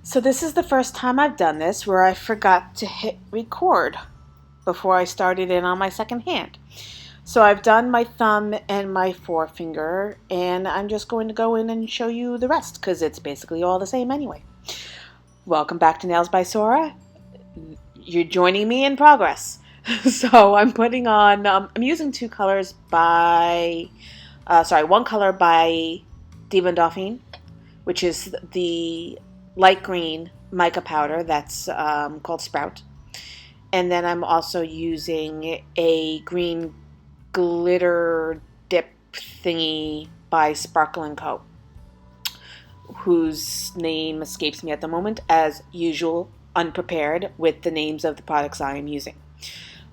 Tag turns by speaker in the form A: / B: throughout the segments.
A: So this is the first time I've done this where I forgot to hit record before I started in on my second hand. So I've done my thumb and my forefinger, and I'm just going to go in and show you the rest because it's basically all the same anyway. Welcome back to Nails by Sora. You're joining me in progress. So I'm putting on, I'm using two colors one color by Diva Dauphine, which is the light green mica powder that's called Sprout. And then I'm also using a green glitter dip thingy by Sparkle & Co., whose name escapes me at the moment, as usual, unprepared with the names of the products I am using.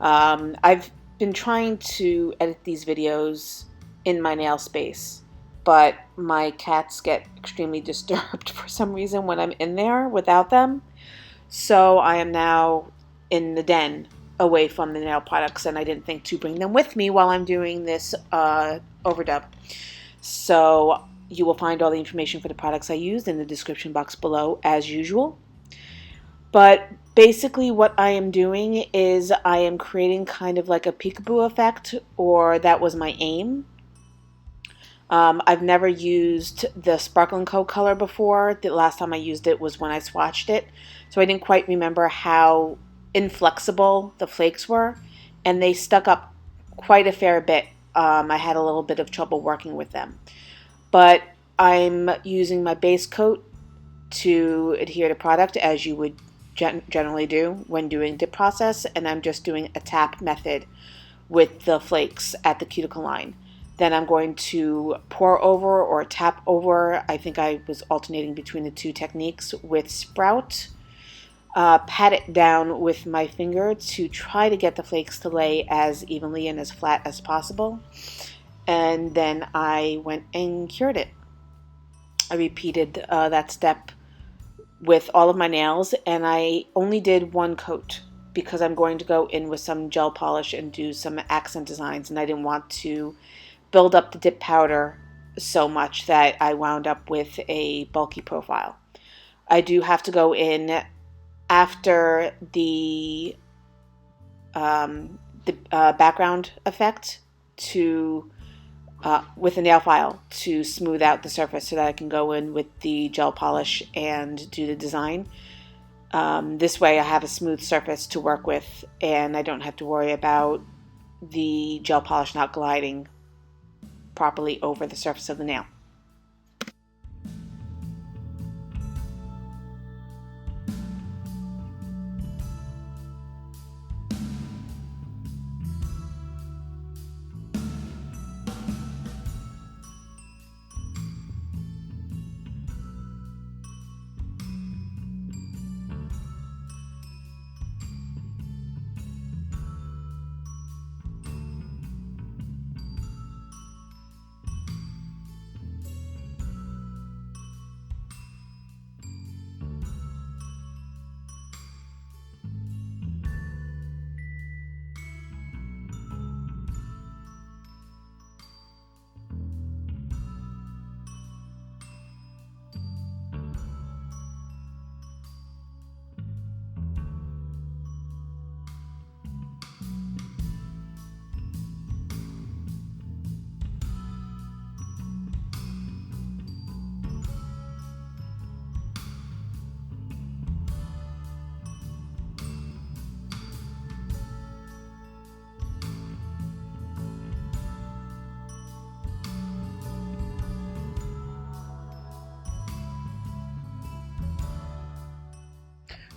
A: I've been trying to edit these videos in my nail space, but my cats get extremely disturbed for some reason when I'm in there without them. So I am now in the den away from the nail products, and I didn't think to bring them with me while I'm doing this overdub. So you will find all the information for the products I used in the description box below as usual. But basically what I am doing is I am creating kind of like a peekaboo effect, or that was my aim. I've never used the Sparkle & Co. color before. The last time I used it was when I swatched it. So I didn't quite remember how inflexible the flakes were. And they stuck up quite a fair bit. I had a little bit of trouble working with them. But I'm using my base coat to adhere to product as you would generally do when doing dip process. And I'm just doing a tap method with the flakes at the cuticle line. Then I'm going to pour over or tap over. I think I was alternating between the two techniques with Sprout. Pat it down with my finger to try to get the flakes to lay as evenly and as flat as possible. And then I went and cured it. I repeated that step with all of my nails, and I only did one coat because I'm going to go in with some gel polish and do some accent designs, and I didn't want to build up the dip powder so much that I wound up with a bulky profile. I do have to go in after the background effect to with a nail file to smooth out the surface so that I can go in with the gel polish and do the design. This way I have a smooth surface to work with, and I don't have to worry about the gel polish not gliding properly over the surface of the nail.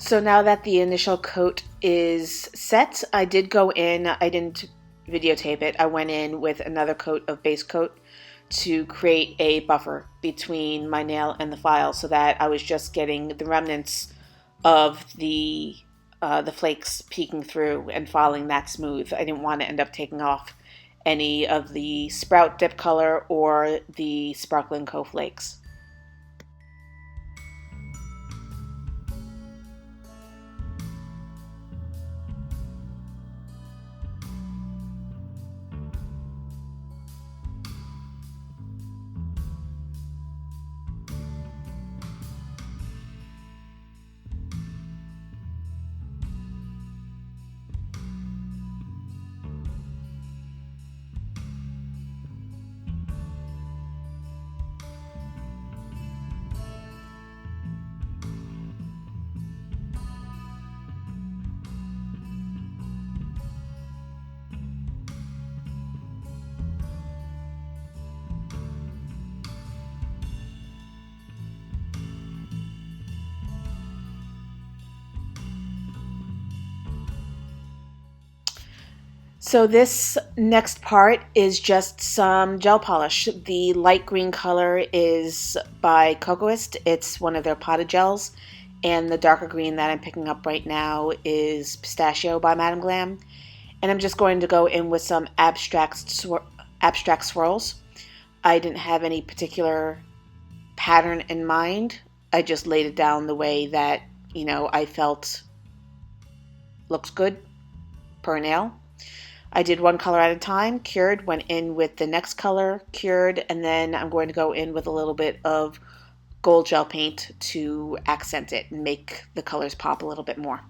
A: So now that the initial coat is set, I did go in, I didn't videotape it, I went in with another coat of base coat to create a buffer between my nail and the file so that I was just getting the remnants of the flakes peeking through and filing that smooth. I didn't want to end up taking off any of the Sprout dip color or the Sparkle & Co. flakes. So this next part is just some gel polish. The light green color is by Kokoist. It's one of their potted gels. And the darker green that I'm picking up right now is Pistachio by Madame Glam. And I'm just going to go in with some abstract swirls. I didn't have any particular pattern in mind. I just laid it down the way that, I felt looks good per nail. I did one color at a time, cured, went in with the next color, cured, and then I'm going to go in with a little bit of gold gel paint to accent it and make the colors pop a little bit more.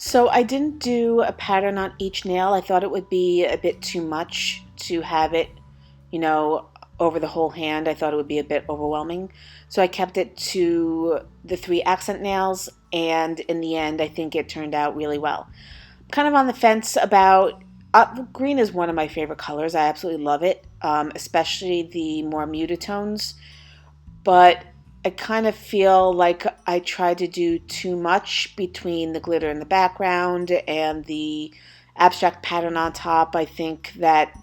A: So I didn't do a pattern on each nail. I thought it would be a bit too much to have it, you know, over the whole hand. I thought it would be a bit overwhelming. So I kept it to the 3 accent nails, and in the end, I think it turned out really well. I'm kind of on the fence about, green is one of my favorite colors. I absolutely love it, especially the more muted tones. But I kind of feel like I tried to do too much between the glitter in the background and the abstract pattern on top. I think that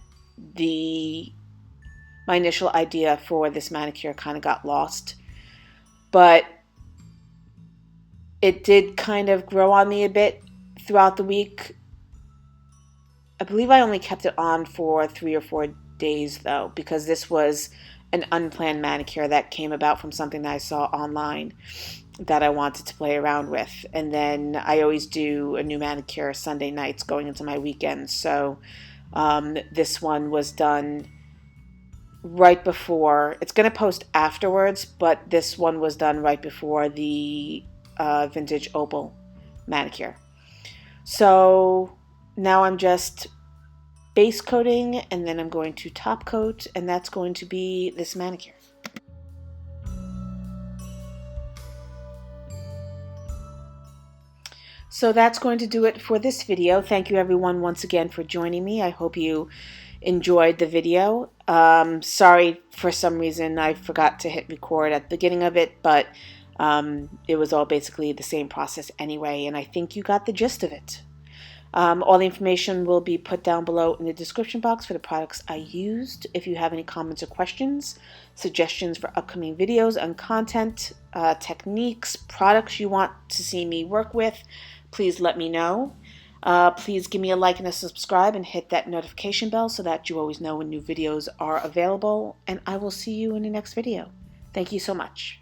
A: my initial idea for this manicure kind of got lost. But it did kind of grow on me a bit throughout the week. I believe I only kept it on for 3 or 4 days though, because this was an unplanned manicure that came about from something that I saw online that I wanted to play around with. And then I always do a new manicure Sunday nights going into my weekends. So this one was done right before. It's going to post afterwards, but this one was done right before the vintage opal manicure. So now I'm just base coating, and then I'm going to top coat, and that's going to be this manicure. So that's going to do it for this video. Thank you everyone once again for joining me. I hope you enjoyed the video. Sorry, for some reason I forgot to hit record at the beginning of it, but it was all basically the same process anyway, and I think you got the gist of it. All the information will be put down below in the description box for the products I used. If you have any comments or questions, suggestions for upcoming videos and content, techniques, products you want to see me work with, please let me know. Please give me a like and a subscribe and hit that notification bell so that you always know when new videos are available. And I will see you in the next video. Thank you so much.